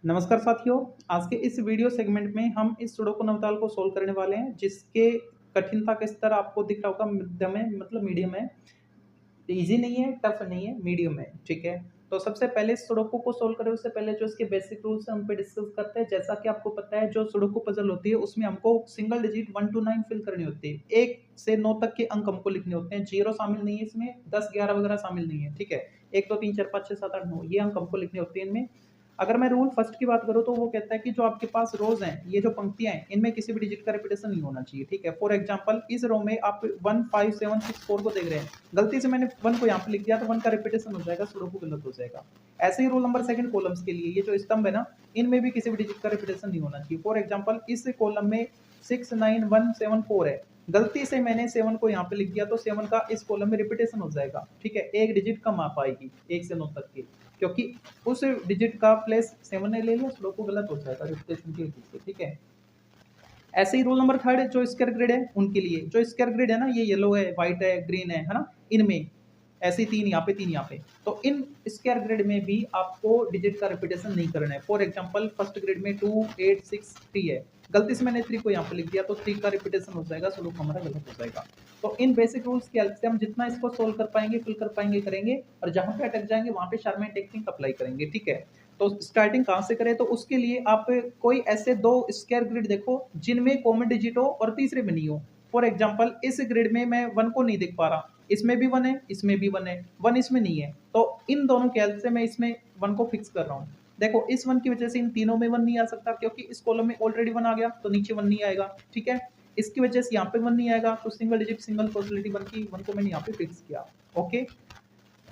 नमस्कार साथियों। आज के इस वीडियो सेगमेंट में हम इस सुडोकू नवताल को सोल्व करने वाले हैं, जिसके कठिनता का स्तर आपको दिख रहा होगा मध्यम है, मतलब मीडियम है। ईज़ी नहीं है, टफ नहीं है, मीडियम है, ठीक है? तो सबसे पहले इस सुडोकू को सोल्व करें उससे पहले जो इसके बेसिक रूल्स हैं उन पे डिस्कस करते हैं। जैसा कि आपको पता है जो सुडोकू पज़ल होती है उसमें हमको सिंगल डिजिट 1 टू 9 फिल करनी होती है। 1 से 9 तक के अंक हमको लिखने होते हैं, 0 शामिल नहीं है इसमें, 10, 11 वगैरह शामिल नहीं है, ठीक है? 1, 2, 3, 4, 5, 6, 7, 8, 9 ये अंक हमको लिखने होते हैं इनमें। अगर मैं रूल फर्स्ट की बात करूँ तो वो कहता है कि जो आपके पास रोज़ हैं, ये जो पंक्तियाँ हैं, इनमें किसी भी डिजिट का रिपीटेशन नहीं होना चाहिए, ठीक है? फॉर एग्ज़ाम्पल इस रो में आप 1, 5, 7, 6, 4 को देख रहे हैं। गलती से मैंने 1 को यहाँ पे लिख दिया तो 1 का रिपीटेशन हो जाएगा, सुडोकू गलत हो जाएगा। ऐसे ही रूल नंबर सेकंड कॉलम्स के लिए ये जो स्तंभ है ना, इनमें भी किसी भी डिजिट का रिपीटेशन नहीं होना चाहिए। फॉर एग्ज़ाम्पल इस कॉलम में 6, 9, 1, 7, 4 है। गलती से मैंने 7 को यहाँ पे लिख दिया तो 7 का इस कॉलम में रिपीटेशन हो जाएगा, ठीक है? एक डिजिट कम आ पाएगी 1 से 9 तक की, क्योंकि उस डिजिट का प्लेस 7 ने ले लिया, सुडोकू गलत हो जाएगा रिपीटेशन की वजह से, ठीक है? ऐसे ही रूल नंबर थर्ड जो स्क्वायर ग्रिड है उनके लिए, जो स्क्वायर ग्रिड है ना, ये येलो है, व्हाइट है, ग्रीन है ना? इनमें ऐसे 3 यहाँ पे 3 यहाँ पे, तो इन स्क्वायर ग्रिड में भी आपको डिजिट का रिपीटेशन नहीं करना है। फॉर एग्जांपल फर्स्ट ग्रिड में 2, 8, 6, 3 है। गलती से मैंने 3 को यहाँ पे लिख दिया तो 3 का रिपीटेशन हो जाएगा, सुडोकू हमारा गलत हो जाएगा। तो इन बेसिक रूल्स की हेल्प से हम जितना इसको सोल्व कर पाएंगे, फिल कर पाएंगे, करेंगे, और जहाँ पे अटक जाएंगे वहाँ पे शार्पमेन टेक्निक अप्लाई करेंगे, ठीक है? तो स्टार्टिंग कहाँ से करें? तो उसके लिए आप कोई ऐसे 2 स्क्वायर ग्रिड देखो जिनमें कॉमन डिजिट हो और तीसरे में नहीं हो। फॉर एग्जांपल इस ग्रिड में मैं 1 को नहीं देख पा रहा, इसमें भी 1 है, इसमें भी 1 है, 1 इसमें नहीं है। तो इन दोनों की हेल्प से मैं इसमें 1 को फिक्स कर रहा हूँ। देखो इस 1 की वजह से इन तीनों में 1 नहीं आ सकता, क्योंकि इस कॉलम में ऑलरेडी 1 आ गया तो नीचे 1 नहीं आएगा, ठीक है? इसकी वजह से यहाँ पे 1 नहीं आएगा, तो सिंगल डिजिट सिंगल पॉसिबिलिटी 1 की, 1 को मैंने यहाँ पे फिक्स किया। ओके,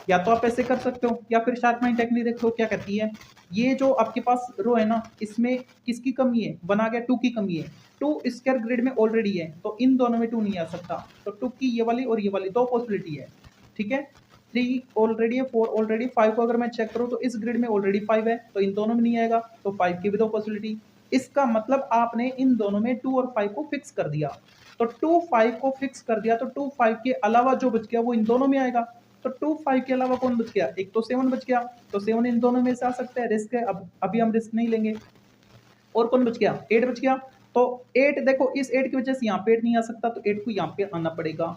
या तो आप ऐसे कर सकते हो, या फिर शार्पमाइन टेक्निक देखो क्या कहती है। ये जो आपके पास रो है ना, इसमें किसकी कमी है? 1 आ गया, 2 की कमी है। 2 स्क्वायर ग्रिड में ऑलरेडी है, तो इन दोनों में 2 नहीं आ सकता। तो 2 की ये वाली और ये वाली 2 पॉसिबिलिटी है, ठीक है? 3 ऑलरेडी है, 4 ऑलरेडी, 5 को अगर मैं चेक करूँ तो इस ग्रिड में ऑलरेडी 5 है, तो इन दोनों में नहीं आएगा, तो 5 की भी 2 पॉसिबिलिटी। इसका मतलब आपने इन दोनों में 2 और 5 को फिक्स कर दिया। तो 2, 5 को फिक्स कर दिया तो 2, 5 के अलावा जो बच गया वो इन दोनों में आएगा। तो 2, 5 के अलावा कौन बच गया? एक तो 7 बच गया, तो 7 इन दोनों में से आ सकता है, रिस्क है, अब अभी हम रिस्क नहीं लेंगे। और कौन बच गया? 8 बच गया। तो 8 देखो, इस 8 की वजह से यहाँ पे 8 नहीं आ सकता, तो 8 को यहाँ पे आना पड़ेगा।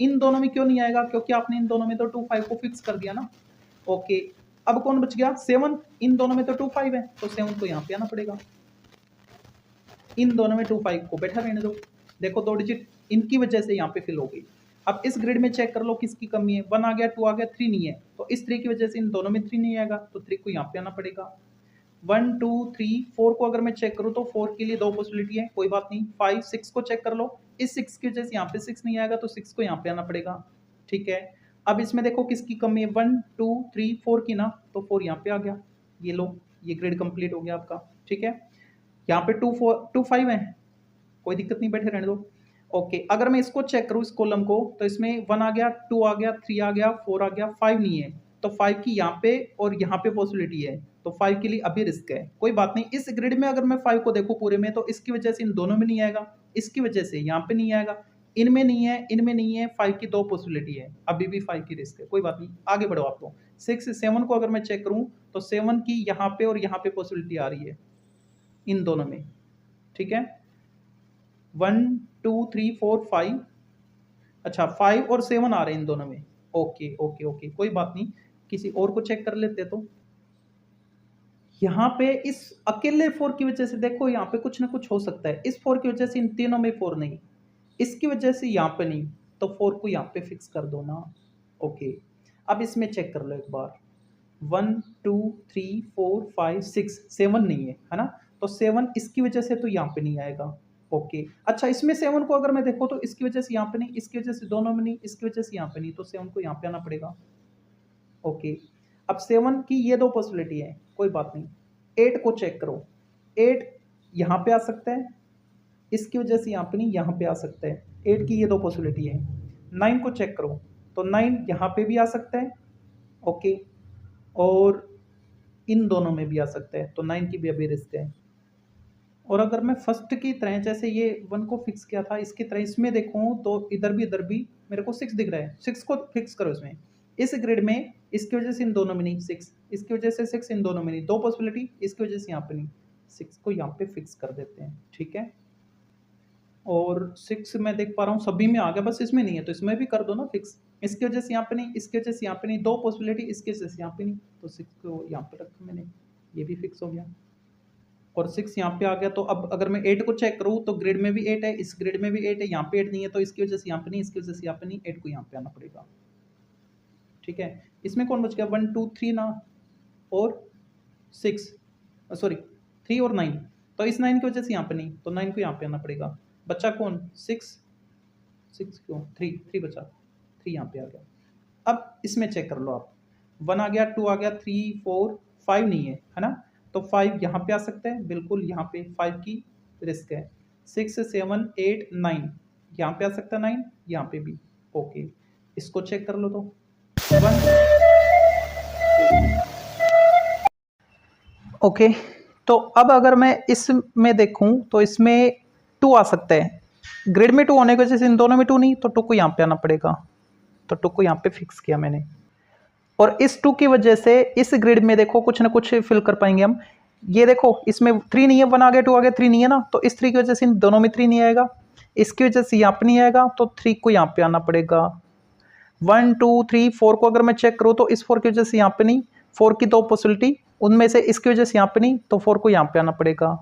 इन दोनों में क्यों नहीं आएगा? क्योंकि आपने इन दोनों में तो 2, 5 को फिक्स कर दिया ना। ओके, अब कौन बच गया? 7। इन दोनों में तो 2, 5 है, तो 7 को यहाँ पे आना पड़ेगा। इन दोनों में 2, 5 को बैठा रहने दो। देखो 2 डिजिट इनकी वजह से यहाँ पे फिल हो गई। अब इस ग्रिड में चेक कर लो किसकी कमी है। 1 आ गया, 2 आ गया, 3 नहीं है, तो इस 3 की वजह से इन दोनों में 3 नहीं आएगा, तो 3 को यहाँ पे आना पड़ेगा। 1, 2, 3, 4 को अगर मैं चेक करूँ तो 4 के लिए 2 पॉसिबिलिटी है, कोई बात नहीं। 5, 6 को चेक कर लो, इस 6 की वजह से यहाँ पे 6 नहीं आएगा, तो 6 को यहाँ पे आना पड़ेगा, ठीक है? अब इसमें देखो किसकी कमी है, 1, 2, 3, 4 की ना, तो 4 यहाँ पे आ गया। ये लो, ये ग्रिड कंप्लीट हो गया आपका, ठीक है? यहाँ पे 2, 4, 2, 5 है, कोई दिक्कत नहीं, बैठे रहने दो। ओके, अगर मैं इसको चेक करूँ इस कॉलम को, तो इसमें 1 आ गया, 2 आ गया, 3 आ गया, 4 आ गया, 5 नहीं है, तो 5 की यहाँ पे और यहाँ पे पॉसिबिलिटी है, तो 5 के लिए अभी रिस्क है। कोई बात नहीं, इस ग्रिड में अगर मैं 5 को देखूँ पूरे में, तो इसकी वजह से इन दोनों में नहीं आएगा, इसकी वजह से यहाँ पे नहीं आएगा, इनमें नहीं है, इनमें नहीं है, 5 की 2 पॉसिबिलिटी है, अभी भी 5 की रिस्क है, कोई बात नहीं, आगे बढ़ो आप लोग। 6, 7 को अगर मैं चेक करूँ, तो 7 की यहाँ पे और यहाँ पे पॉसिबिलिटी आ रही है, इन दोनों में, ठीक है? 1, 2, 3, 4, 5, अच्छा 5 और 7 आ रहे हैं इन दोनों में। ओके, ओके, ओके, कोई बात नहीं, किसी और को चेक कर लेते तो। यहाँ पे इस अकेले 4 की वजह से देखो यहाँ पे कुछ ना कुछ हो सकता है। इस 4 की वजह से इन तीनों में 4 नहीं, इसकी वजह से यहाँ पे नहीं, तो 4 को यहाँ पे फिक्स कर दो ना। ओके, अब इसमें चेक कर लो एक बार। 1, 2, 3, 4, 5, 6, 7 नहीं है ना? तो 7 इसकी वजह से तो यहाँ पे नहीं आएगा। ओके, अच्छा इसमें 7 को अगर मैं देखूँ तो इसकी वजह से यहाँ पे नहीं, इसकी वजह से दोनों में नहीं, इसकी वजह से यहाँ पे नहीं, तो 7 को यहाँ पे आना पड़ेगा। ओके, अब 7 की ये 2 पॉसिबिलिटी है, कोई बात नहीं। 8 को चेक करो, 8 यहाँ पे आ सकता है, इसकी वजह से यहाँ पे नहीं, यहाँ पे आ सकता है। 8 की ये 2 पॉसिबिलिटी है। 9 को चेक करो, तो 9 यहाँ पे भी आ सकता है, ओके, और इन दोनों में भी आ सकता है, तो 9 की भी अभी रिस्क है। और अगर मैं फर्स्ट की तरह जैसे ये 1 को फिक्स किया था, इसकी तरह इसमें देखूँ तो इधर भी मेरे को 6 दिख रहा है, 6 को फिक्स करो इसमें। इस ग्रिड में इसकी वजह से इन दोनों में नहीं 6, इसकी वजह से 6, इन दोनों में नहीं, 2 पॉसिबिलिटी, इसकी वजह से यहाँ पे नहीं, 6 को यहाँ पे फिक्स कर देते हैं, ठीक है। और 6 मैं देख पा रहा हूँ सभी में आ गया, बस इसमें नहीं है तो इसमें भी कर दो ना फिक्स। इसकी वजह से यहाँ पे नहीं, इसकी वजह से यहाँ पे नहीं, 2 पॉसिबिलिटी, इसकी वजह से यहाँ पे नहीं, तो 6 को यहाँ पे रखा मैंने, ये भी फिक्स हो गया और 6 यहाँ पे आ गया। तो अब अगर मैं 8 को चेक करूँ तो ग्रिड में भी 8 है, इस ग्रिड में भी 8 है, यहाँ पे 8 नहीं है, तो इसकी वजह से यहाँ पे नहीं, इसकी वजह से यहाँ पे नहीं, 8 को यहाँ पे आना पड़ेगा, ठीक है। इसमें कौन बच गया, 1 2 3 ना, और 6 सॉरी 3 और 9, तो इस 9 की वजह से यहाँ पे नहीं, तो 9 को यहाँ पे आना पड़ेगा। बच्चा कौन 6 क्यों 3 बचा, 3 यहाँ पे आ गया। अब इसमें चेक कर लो आप, 1 आ गया, 2 आ गया, 3 4 5 नहीं है ना, तो 5 यहाँ पे आ सकता है, बिल्कुल यहाँ पे 5 की रिस्क है। 6 7 8 9 यहाँ पे आ सकता है, 9 यहाँ पे भी, ओके। इसको चेक कर लो तो 1 ओके। तो अब अगर मैं इसमें देखूं तो इसमें 2 आ सकता है, ग्रिड में 2 होने की वजह से इन दोनों में 2 नहीं, तो 2 को यहाँ पे आना पड़ेगा, तो 2 को यहाँ पे फिक्स किया मैंने। और इस 2 की वजह से इस ग्रिड में देखो कुछ ना कुछ फिल कर पाएंगे हम। ये देखो इसमें 3 नहीं है, 1 आ गया, 2 आ गया, 3 नहीं है ना, तो इस 3 की वजह से इन दोनों में 3 नहीं आएगा, इसकी वजह से यहाँ पे नहीं आएगा, तो 3 को यहाँ पे आना पड़ेगा। 1 2 3 4 को अगर मैं चेक करूँ तो इस 4 की वजह से यहाँ पे नहीं, 4 की 2 पॉसिबिलिटी, उनमें से इसकी वजह से यहाँ पे नहीं, तो 4 को यहाँ पे आना पड़ेगा।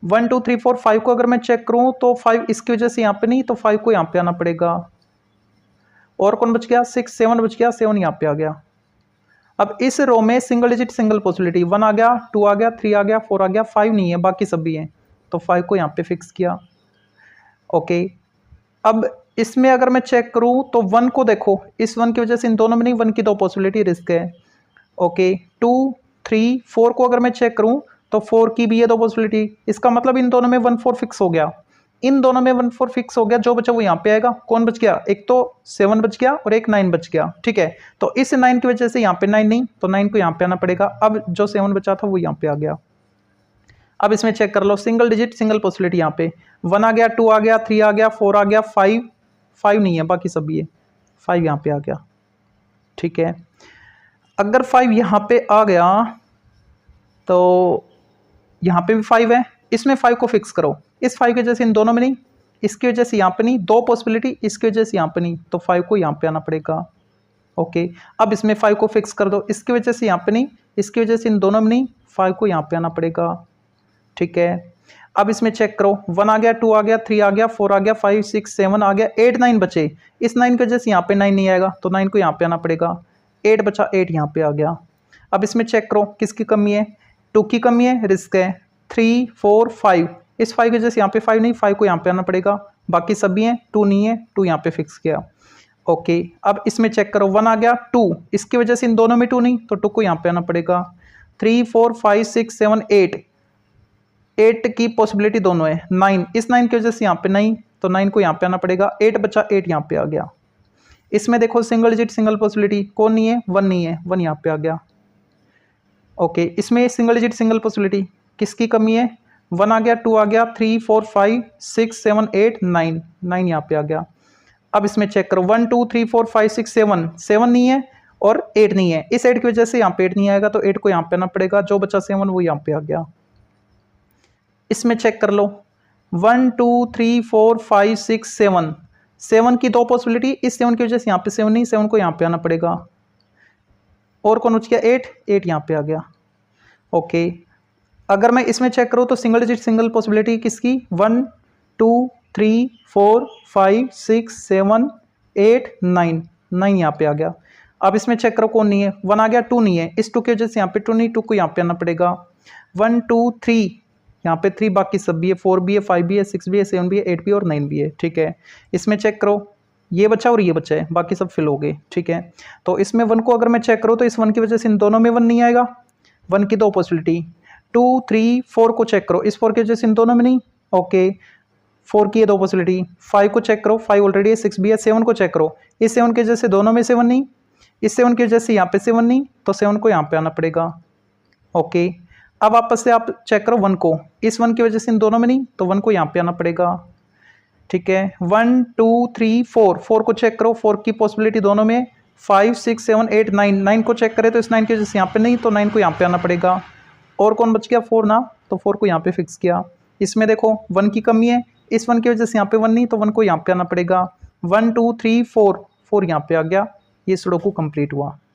1 2 3 4 5 को अगर मैं चेक करूँ तो 5 इसकी वजह से यहाँ पे नहीं, तो 5 को यहाँ पे आना पड़ेगा। और कौन बच गया, 6 7 बच गया, 7 यहाँ पे आ गया। अब इस रो में सिंगल डिजिट सिंगल पॉसिबिलिटी, 1 आ गया, 2 आ गया, 3 आ गया, 4 आ गया, 5 नहीं है, बाकी सभी हैं, तो 5 को यहाँ पे फिक्स किया, ओके। अब इसमें अगर मैं चेक करूं तो 1 को देखो, इस 1 की वजह से इन दोनों में नहीं, 1 की 2 पॉसिबिलिटी रिस्क है, ओके। 2 3 4 को अगर मैं चेक करूं तो 4 की भी है 2 पॉसिबिलिटी, इसका मतलब इन दोनों में 1 4 फिक्स हो गया, इन दोनों में 1 4 फिक्स हो गया, जो बचा वो यहाँ पे आएगा। कौन बच गया, एक तो 7 बच गया और एक 9 बच गया, ठीक है। तो इस 9 की वजह से यहाँ पे 9 नहीं, तो 9 को यहाँ पे आना पड़ेगा। अब जो 7 बचा था वो यहाँ पे आ गया। अब इसमें चेक कर लो, सिंगल डिजिट सिंगल पॉसिबिलिटी, यहाँ पे 1 आ गया, 2 आ गया, 3 आ गया, 4 आ गया, 5 नहीं है, बाकी सभी है, 5 यहाँ पे आ गया, ठीक है। अगर 5 यहाँ पे आ गया तो यहाँ पे भी 5 है, इसमें 5 को फिक्स करो, इस 5 की वजह से इन दोनों में नहीं, इसकी वजह से यहाँ पे नहीं, 2 पॉसिबिलिटी, इसकी वजह से यहाँ पे नहीं, तो 5 को यहाँ पे आना पड़ेगा, ओके। अब इसमें 5 को फिक्स कर दो, इसकी वजह से यहाँ पे नहीं, इसकी वजह से इन दोनों में नहीं, 5 को यहाँ पे आना पड़ेगा, ठीक है। अब इसमें चेक करो, 1 आ गया, 2 आ गया, 3 आ गया, 4 आ गया, 5 6 7 आ गया, 8 9 बचे, इस 9 की वजह से यहाँ पे 9 नहीं आएगा, तो 9 को यहाँ पे आना पड़ेगा, 8 बचा, 8 यहाँ पे आ गया। अब इसमें चेक करो किसकी कमी है, 2 की कमी है, रिस्क है, 3 4 5, इस 5 की वजह से यहाँ पे 5 नहीं, 5 को यहाँ पे आना पड़ेगा, बाकी सभी हैं, 2 नहीं है, 2 यहाँ पे फिक्स किया, ओके। अब इसमें चेक करो, 1 आ गया, 2, इसकी वजह से इन दोनों में 2 नहीं, तो 2 को यहाँ पे आना पड़ेगा। 3 4 5 6 7 8 की पॉसिबिलिटी दोनों है, 9, इस 9 की वजह से यहाँ पे नहीं, तो 9 को यहाँ पे आना पड़ेगा, 8 बचा, 8 यहाँ पे आ गया। इसमें देखो सिंगल डिजिट सिंगल पॉसिबिलिटी, कौन नहीं है, 1 नहीं है, 1 यहाँ पे आ गया, ओके। इसमें सिंगल डिजिट सिंगल पॉसिबिलिटी किसकी कमी है, 1 आ गया, 2 आ गया, 3 4 5 6 7 8 9, 9 यहाँ पे आ गया। अब इसमें चेक करो, 1 2 3 4 5 6 7 नहीं है और 8 नहीं है, इस 8 की वजह से यहाँ पे 8 नहीं आएगा, तो 8 को यहाँ पे आना पड़ेगा, जो बचा 7 वो यहाँ पे आ गया। इसमें चेक कर लो, 1 2 3 4 5 6 7 की 2 पॉसिबिलिटी, इस 7 की वजह से यहाँ पे 7 नहीं, 7 को यहाँ पे आना पड़ेगा। और कौन बच गया, 8 यहाँ पे आ गया, ओके। अगर मैं इसमें चेक करूँ तो सिंगल डिजिट सिंगल पॉसिबिलिटी किसकी, 1 2 3 4 5 6 7 8 9 यहाँ पे आ गया। अब इसमें चेक करो कौन नहीं है, 1 आ गया, 2 नहीं है, इस 2 की वजह से यहाँ पे 2 नहीं, 2 को यहाँ पे आना पड़ेगा। 1 2 3 यहाँ पे 3, बाकी सब भी है, 4 भी है, 5 भी है, 6 भी है, 7 भी है, 8 भी है और 9 भी है, ठीक है। इसमें चेक करो, ये बचा और ये बचा है, बाकी सब फिल हो गए, ठीक है। तो इसमें 1 को अगर मैं चेक करूँ तो इस 1 की वजह से इन दोनों में 1 नहीं आएगा, 1 की 2 पॉसिबिलिटी। 2 3 4 को चेक करो, इस 4 की वजह से इन दोनों में नहीं, ओके। 4 की है 2 पॉसिबिलिटी। 5 को चेक करो, 5 ऑलरेडी है, 6 भी है। 7 को चेक करो, इस 7 की वजह से दोनों में 7 नहीं, इस 7 की वजह से यहाँ पे 7 नहीं, तो 7 को यहाँ पे आना पड़ेगा, ओके। अब आपस से आप चेक करो 1 को, इस 1 की वजह से इन दोनों में नहीं, तो 1 को यहाँ पे आना पड़ेगा, ठीक है। 1 2 3 4 को चेक करो, 4 की पॉसिबिलिटी दोनों में, 5 6 7 8 9, 9 को चेक करें तो इस 9 की वजह से यहाँ पे नहीं, तो 9 को यहाँ पे आना पड़ेगा। और कौन बच गया? 4 ना, तो 4 को यहाँ पे फिक्स किया। इसमें देखो 1 की कमी है, इस 1 की वजह से यहाँ पे 1 नहीं, तो 1 को यहाँ पे आना पड़ेगा। 1 2 3 4, 4 यहाँ पे आ गया। ये सुडोकू कंप्लीट हुआ।